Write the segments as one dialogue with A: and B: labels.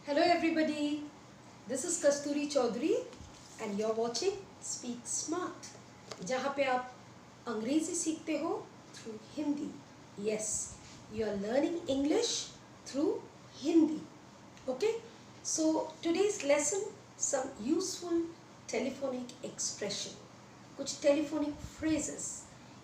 A: Hello everybody, this is Kasturi Chaudhary and you're watching Speak Smart, जहाँ पे आप अंग्रेजी सीखते हो through Hindi. Yes, you are learning English through Hindi. Okay, so today's lesson, some useful telephonic expression, कुछ telephonic phrases,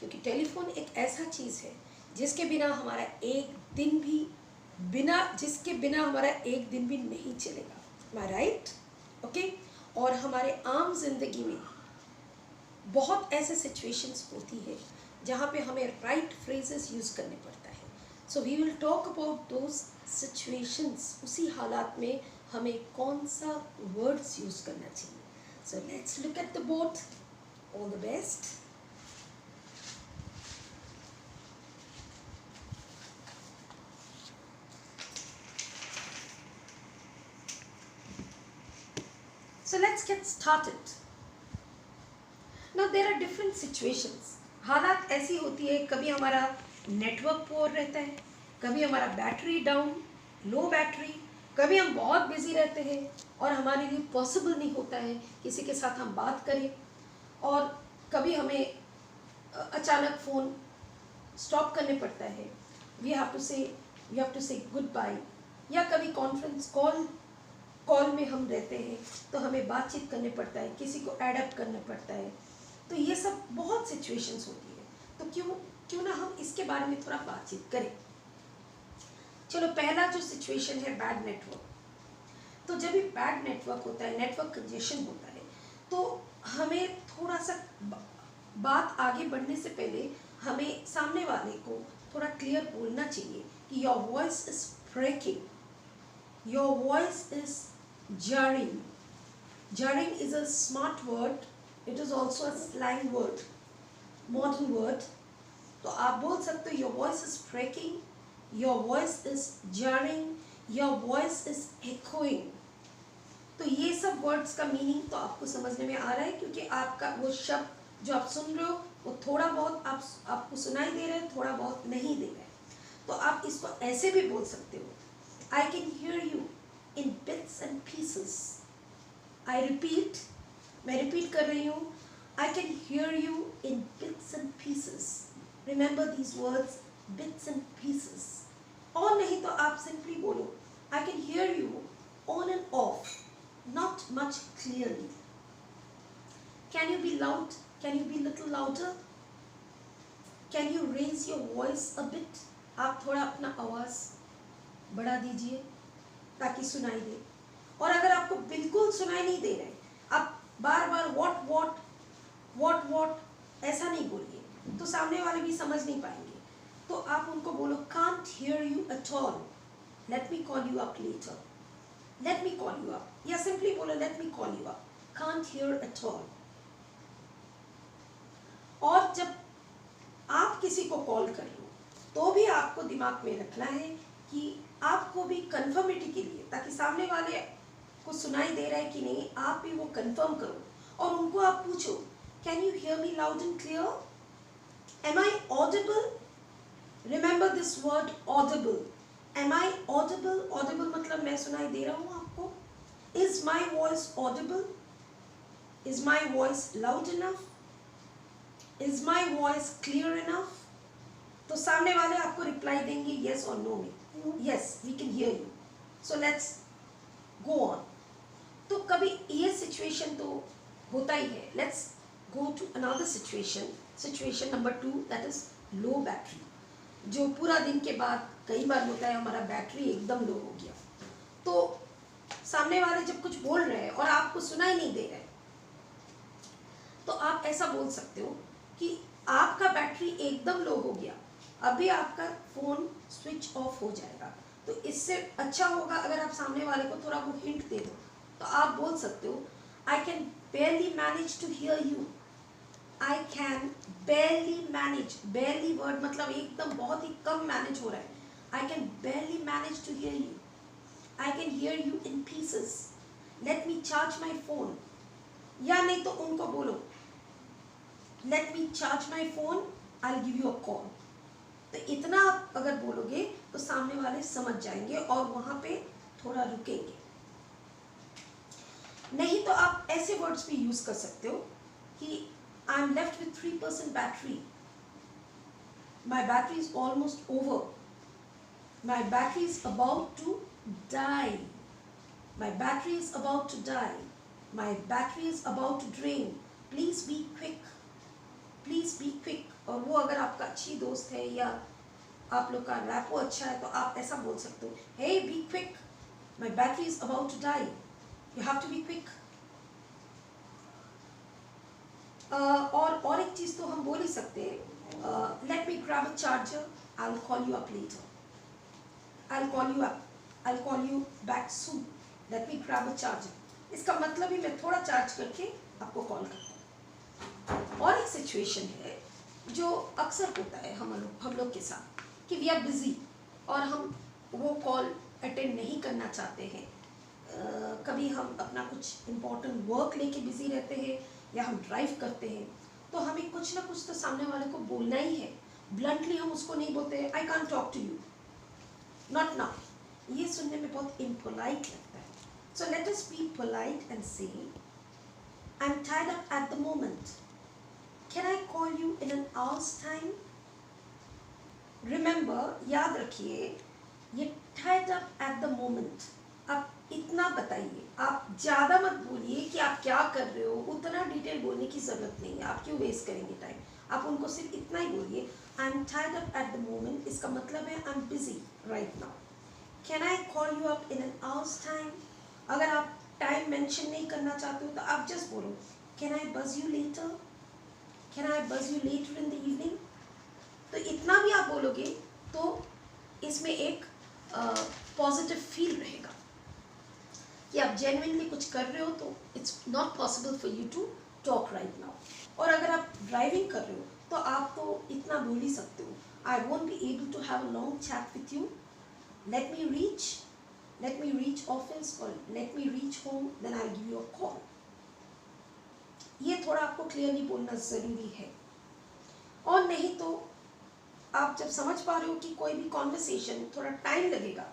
A: क्योंकि telephone एक ऐसा चीज़ है जिसके बिना हमारा एक दिन भी नहीं चलेगा. Am I right? ओके. और हमारे आम जिंदगी में बहुत ऐसे सिचुएशंस होती है जहाँ पे हमें राइट फ्रेजेस यूज़ करने पड़ता है. So we will talk about those situations. उसी हालात में हमें कौन सा वर्ड्स यूज़ करना चाहिए. So let's look at the board. All the best. So let's get started. Now there are different situations. हालात ऐसी होती है, कभी हमारा नेटवर्क पुअर रहता है, कभी हमारा बैटरी डाउन, लो बैटरी, कभी हम बहुत बिजी रहते हैं और हमारे लिए पॉसिबल नहीं होता है किसी के साथ हम बात करें, और कभी हमें अचानक फ़ोन स्टॉप करने पड़ता है. वी हैव टू से गुड बाय, या कभी कॉन्फ्रेंस कॉल में हम रहते हैं तो हमें बातचीत करने पड़ता है, किसी को एडप्ट करना पड़ता है. तो ये सब बहुत सिचुएशंस होती है. तो क्यों ना हम इसके बारे में थोड़ा बातचीत करें. चलो, पहला जो सिचुएशन है बैड नेटवर्क. तो जब भी बैड नेटवर्क होता है, नेटवर्क कंजेशन होता है, तो हमें थोड़ा सा बात आगे बढ़ने से पहले हमें सामने वाले को थोड़ा क्लियर बोलना चाहिए कि your voice is breaking, your voice is jarring. Jarring is a smart word. It is also a slang word, modern word. तो आप बोल सकते हो your voice is breaking, your voice is jarring, your voice is echoing. तो ये सब words का meaning तो आपको समझने में आ रहा है, क्योंकि आपका वो शब्द जो आप सुन रहे हो वो थोड़ा बहुत आपको सुनाई दे रहा है, थोड़ा बहुत नहीं दे रहा है. तो आप इसको ऐसे भी बोल सकते हो, I can hear you in bits and pieces. I repeat, मैं repeat कर रही हूँ, I can hear you in bits and pieces. Remember these words, bits and pieces. और नहीं तो आप simply बोलो, I can hear you on and off, not much clearly. Can you be loud? Can you be little louder? Can you raise your voice a bit? आप थोड़ा अपना आवाज़ बढ़ा दीजिए ताकि सुनाई दे. और अगर आपको बिल्कुल सुनाई नहीं दे रहे, आप बार बार वॉट ऐसा नहीं बोलिए, तो सामने वाले भी समझ नहीं पाएंगे. तो आप उनको बोलो, can't hear you at all, let me call you up letter, let me call you up, या सिंपली बोलो let me call you up, can't hear at all. और जब आप किसी को कॉल कर लो तो भी आपको दिमाग में रखना है कि आपको भी कंफर्मिटी के लिए, ताकि सामने वाले को सुनाई दे रहा है कि नहीं, आप भी वो कंफर्म करो. और उनको आप पूछो, can you hear me loud and clear, am I audible. Remember this word audible. Am I audible. Audible मतलब मैं सुनाई दे रहा हूँ आपको. Is my voice audible, is my voice loud enough, is my voice clear enough. तो सामने वाले आपको रिप्लाई देंगे येस और नो में. Yes, we can hear you. So let's go on. तो कभी ये सिचुएशन तो होता ही है. Let's go to another situation. Situation number 2, that is low battery. जो पूरा दिन के बाद कई बार होता है, हमारा बैटरी एकदम लो हो गया. तो सामने वाले जब कुछ बोल रहे हैं और आपको सुनाई नहीं दे रहे, तो आप ऐसा बोल सकते हो कि आपका बैटरी एकदम लो हो गया, अभी आपका फ़ोन स्विच ऑफ हो जाएगा. तो इससे अच्छा होगा अगर आप सामने वाले को थोड़ा वो हिंट दे दो. तो आप बोल सकते हो, I can barely manage to hear you. I can barely manage. Barely word मतलब एकदम बहुत ही कम मैनेज हो रहा है. I can barely manage to hear you. I can hear you in pieces. Let me charge my phone. या नहीं तो उनको बोलो, let me charge my phone, I will give you a call. तो इतना आप अगर बोलोगे तो सामने वाले समझ जाएंगे और वहाँ पे थोड़ा रुकेंगे. नहीं तो आप ऐसे वर्ड्स भी यूज कर सकते हो कि I am left with 3% battery, my battery is almost over, my battery is about to die, my battery is about to die, my battery is about to drain, please be quick, please be quick. और वो अगर आपका अच्छी दोस्त है या आप लोग का रैपो अच्छा है तो आप ऐसा बोल सकते हो, hey be quick, my battery is about to die, you have to be quick. और एक चीज तो हम बोल ही सकते हैं, let me grab a charger, I will call you up later, I will call you up, I will call you back soon, let me grab a charger. इसका मतलब ही मैं थोड़ा चार्ज करके आपको कॉल करता हूँ। और एक सिचुएशन है जो अक्सर होता है हम लोग के साथ कि वी आर बिजी और हम वो कॉल अटेंड नहीं करना चाहते हैं। कभी हम अपना कुछ इम्पोर्टेंट वर्क लेके बिजी रहते हैं या हम ड्राइव करते हैं, तो हमें कुछ ना कुछ तो सामने वाले को बोलना ही है। ब्लंटली हम उसको नहीं बोलते I can't talk to you, not now, ये सुनने में बहुत इम्पोलाइट लगता है। So let us be polite and say I am टायर्ड up at the moment, can I call you in an hours time. Remember, याद रखिए, ये टायर्ड अप एट द मोमेंट, आप इतना बताइए, आप ज़्यादा मत बोलिए कि आप क्या कर रहे हो, उतना डिटेल बोलने की ज़रूरत नहीं है, आप क्यों वेस्ट करेंगे टाइम। आप उनको सिर्फ इतना ही बोलिए, आई एम टायर्ड अप एट द मोमेंट, इसका मतलब है I am busy right now, can I call you up in an hours time. अगर आप टाइम मेंशन नहीं करना चाहते हो तो आप जस्ट बोलो, कैन आई बज यू लेटर, कैन आई बज you later in the evening. तो इतना भी आप बोलोगे तो इसमें एक पॉजिटिव फील रहेगा कि आप जेन्युइनली कुछ कर रहे हो, तो it's not possible for you to talk right now. और अगर आप ड्राइविंग कर रहे हो तो आप तो इतना बोल ही सकते हो, I won't be able to have a long chat with you, let me reach office और let me reach home, then I give you a call. ये थोड़ा आपको क्लियरली बोलना ज़रूरी है। और नहीं तो आप जब समझ पा रहे हो कि कोई भी कॉन्वर्सेशन थोड़ा टाइम लगेगा,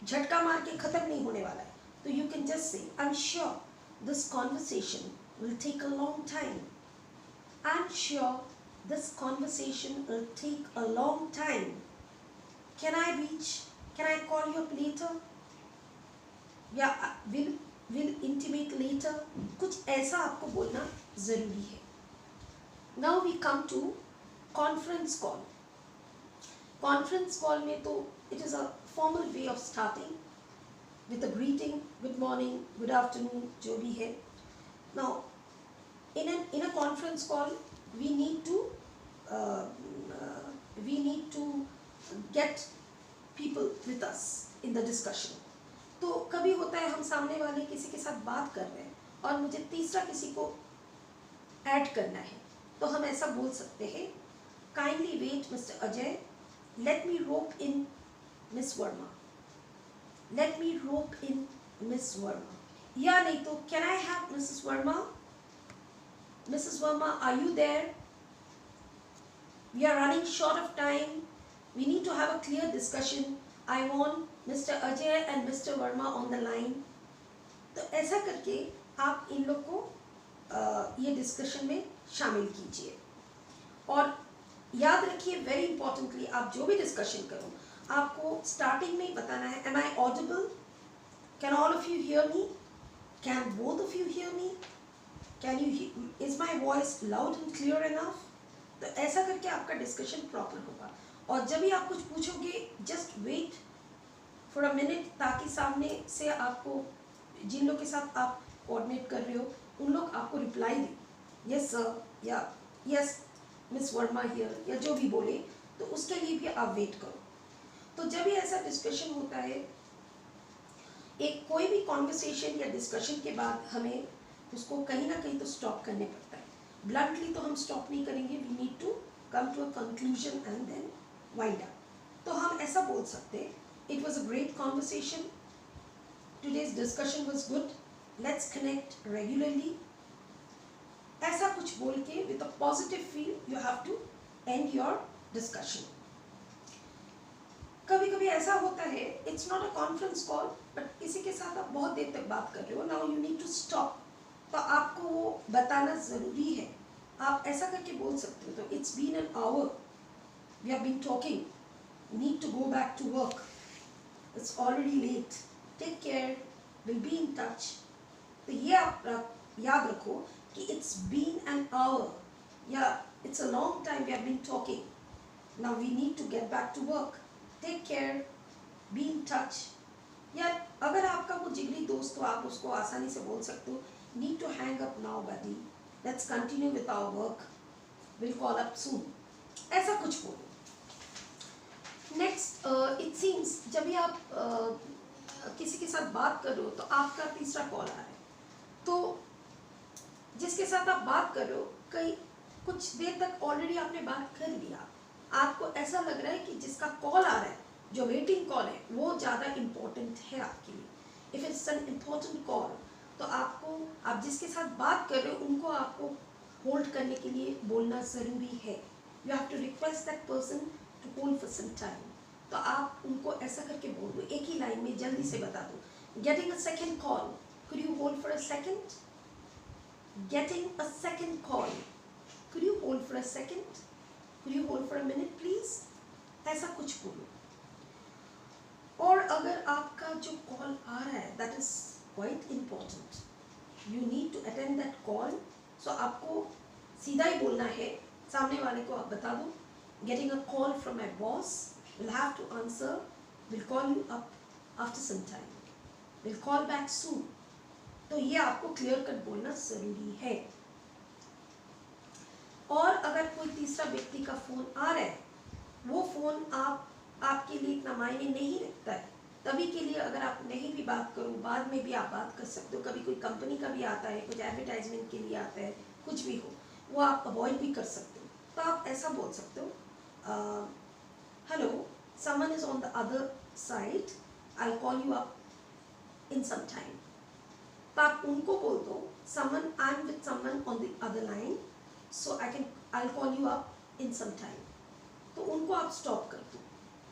A: झटका मार के ख़त्म नहीं होने वाला है, तो you can just say I am sure this conversation will take a long time, I am sure this conversation will take a long time, can I call you up later, या विल इंटीमेट लेटर, कुछ ऐसा आपको बोलना ज़रूरी है। Now we come to conference call. Conference call में तो it is a formal way of starting with a greeting, good morning, good afternoon, जो भी है। Now, in a conference call, we need to get people with us in the discussion. तो कभी होता है हम सामने वाले किसी के साथ बात कर रहे हैं और मुझे तीसरा किसी को ऐड करना है, तो हम ऐसा बोल सकते हैं, kindly wait mister Ajay, let me rope in miss Verma, let me rope in Miss Verma. या नहीं तो can I have Mrs. Verma? Mrs. Verma, are you there? We are running short of time. We need to have a clear discussion. I want Mr. Ajay and Mr. Verma on the line. तो ऐसा करके आप इन लोग को ये discussion में शामिल कीजिए। और याद रखिए, वेरी इंपॉर्टेंटली, आप जो भी डिस्कशन करो आपको स्टार्टिंग में ही बताना है, am I audible, can all of you hear me, can both of you hear me, can you, is my voice loud and clear enough. तो ऐसा करके आपका डिस्कशन प्रॉपर होगा। और जब भी आप कुछ पूछोगे, just wait for a minute, ताकि सामने से आपको, जिन लोग के साथ आप कोऑर्डिनेट कर रहे हो, उन लोग आपको रिप्लाई दें, यस सर, या यस मिस वर्मा हियर, या जो भी बोले, तो उसके लिए भी आप वेट करो। तो जब भी ऐसा डिस्कशन होता है, एक कोई भी कॉन्वर्सेशन या डिस्कशन के बाद हमें उसको कहीं ना कहीं तो स्टॉप करने पड़ता है। ब्लंटली तो हम स्टॉप नहीं करेंगे, we need to come to a conclusion and then wind up. तो हम ऐसा बोल सकते हैं, it was a great conversation, today's discussion was good, let's connect regularly. ऐसा कुछ बोल के with a positive feel you have to end your discussion. कभी कभी ऐसा होता है, it's not a conference call, but किसी के साथ आप बहुत देर तक बात कर रहे हो, now you need to stop, तो आपको वो बताना ज़रूरी है। आप ऐसा करके बोल सकते हो, तो it's been an hour, we have been talking, need to go back to work, it's already late, take care, will be in touch. तो ये आप याद रखो कि इट्स बीन एन आवर या it's a long time we have been talking, now we need to get back to work, take care, be in touch. या अगर आपका वो जिगरी दोस्त तो आप उसको आसानी से बोल सकते हो, need to hang up now buddy, let's continue with our work, will call up soon, ऐसा कुछ बोलो। नेक्स्ट, इट सीम्स जब भी आप किसी के साथ बात कर रहे हो तो आपका तीसरा कॉल आ रहा है, तो जिसके साथ आप बात कर रहे हो कई कुछ देर तक ऑलरेडी आपने बात कर लिया, आपको ऐसा लग रहा है कि जिसका कॉल आ रहा है, जो वेटिंग कॉल है, वो ज़्यादा इम्पोर्टेंट है आपके लिए। If it's an important call, तो आपको, आप जिसके साथ बात कर रहे हो उनको आपको होल्ड करने के लिए बोलना ज़रूरी है। You have to request that person to hold for some time. तो आप उनको ऐसा करके बोल दो, एक ही लाइन में जल्दी से बता दो, getting a second call, could you hold for a second? Getting a second call, could you hold for a second? Could you hold for a minute please? ऐसा कुछ बोलो। और अगर आपका जो कॉल आ रहा है that is quite important, you need to attend that call, so आपको सीधा ही बोलना है, सामने वाले को आप बता दो, getting a call from my boss, will have to answer, will call you up after some time, will call back soon। तो ये आपको क्लियर कट बोलना ज़रूरी है। और अगर कोई तीसरा व्यक्ति का फ़ोन आ रहा है, वो फ़ोन आपके लिए इतना मायने नहीं रखता है, तभी के लिए अगर आप नहीं भी बात करो, बाद में भी आप बात कर सकते हो। कभी कोई कंपनी का भी आता है, कुछ एडवर्टाइजमेंट के लिए आता है, कुछ भी हो, वो आप अवॉइड भी कर सकते हो। तो आप ऐसा बोल सकते हो, hello, someone is on the other side, I call you up in some time. तो आप उनको बोल दो, someone, I'm with someone on the other line, so I'll call you up in some time। तो उनको आप स्टॉप कर दो,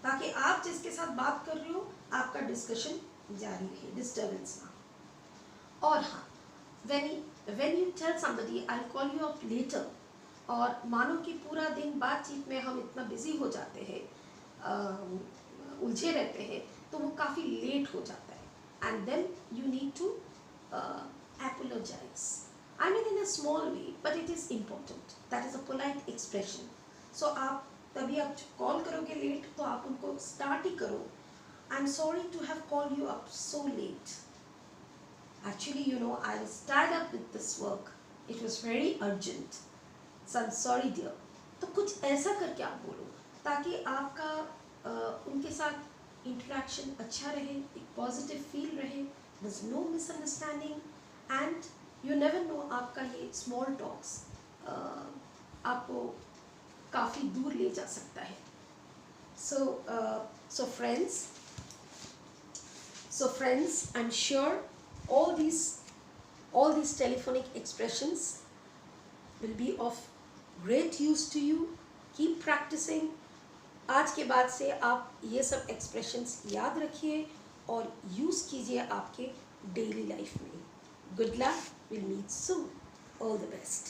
A: ताकि आप जिसके साथ बात कर रहे हो आपका डिस्कशन जारी रहे, डिस्टर्बेंस ना। और हाँ, when you tell somebody I'll call you up later, और मानो कि पूरा दिन बातचीत में हम इतना बिजी हो जाते हैं, उलझे रहते हैं, तो वो काफ़ी लेट हो जाता है, and then you need to apologize. I mean in a small way, but it is important. That is a polite expression. So आप तभी आप कॉल करोगे लेट, तो आप उनको स्टार्ट ही करो, I'm sorry to have called you up so late. Actually, you know, I was tied up with this work. It was very urgent. So I'm sorry, dear. तो कुछ ऐसा करके आप बोलो, ताकि आपका उनके साथ इंटरेक्शन अच्छा रहे, एक पॉजिटिव फील रहे, there's no misunderstanding, and you never know, आपका ये small talks आपको काफ़ी दूर ले जा सकता है। So friends, I'm sure all these telephonic expressions will be of great use to you. Keep practicing. आज के बाद से आप ये सब expressions याद रखिए और यूज़ कीजिए आपके डेली लाइफ में। Good luck, will meet soon, all the best.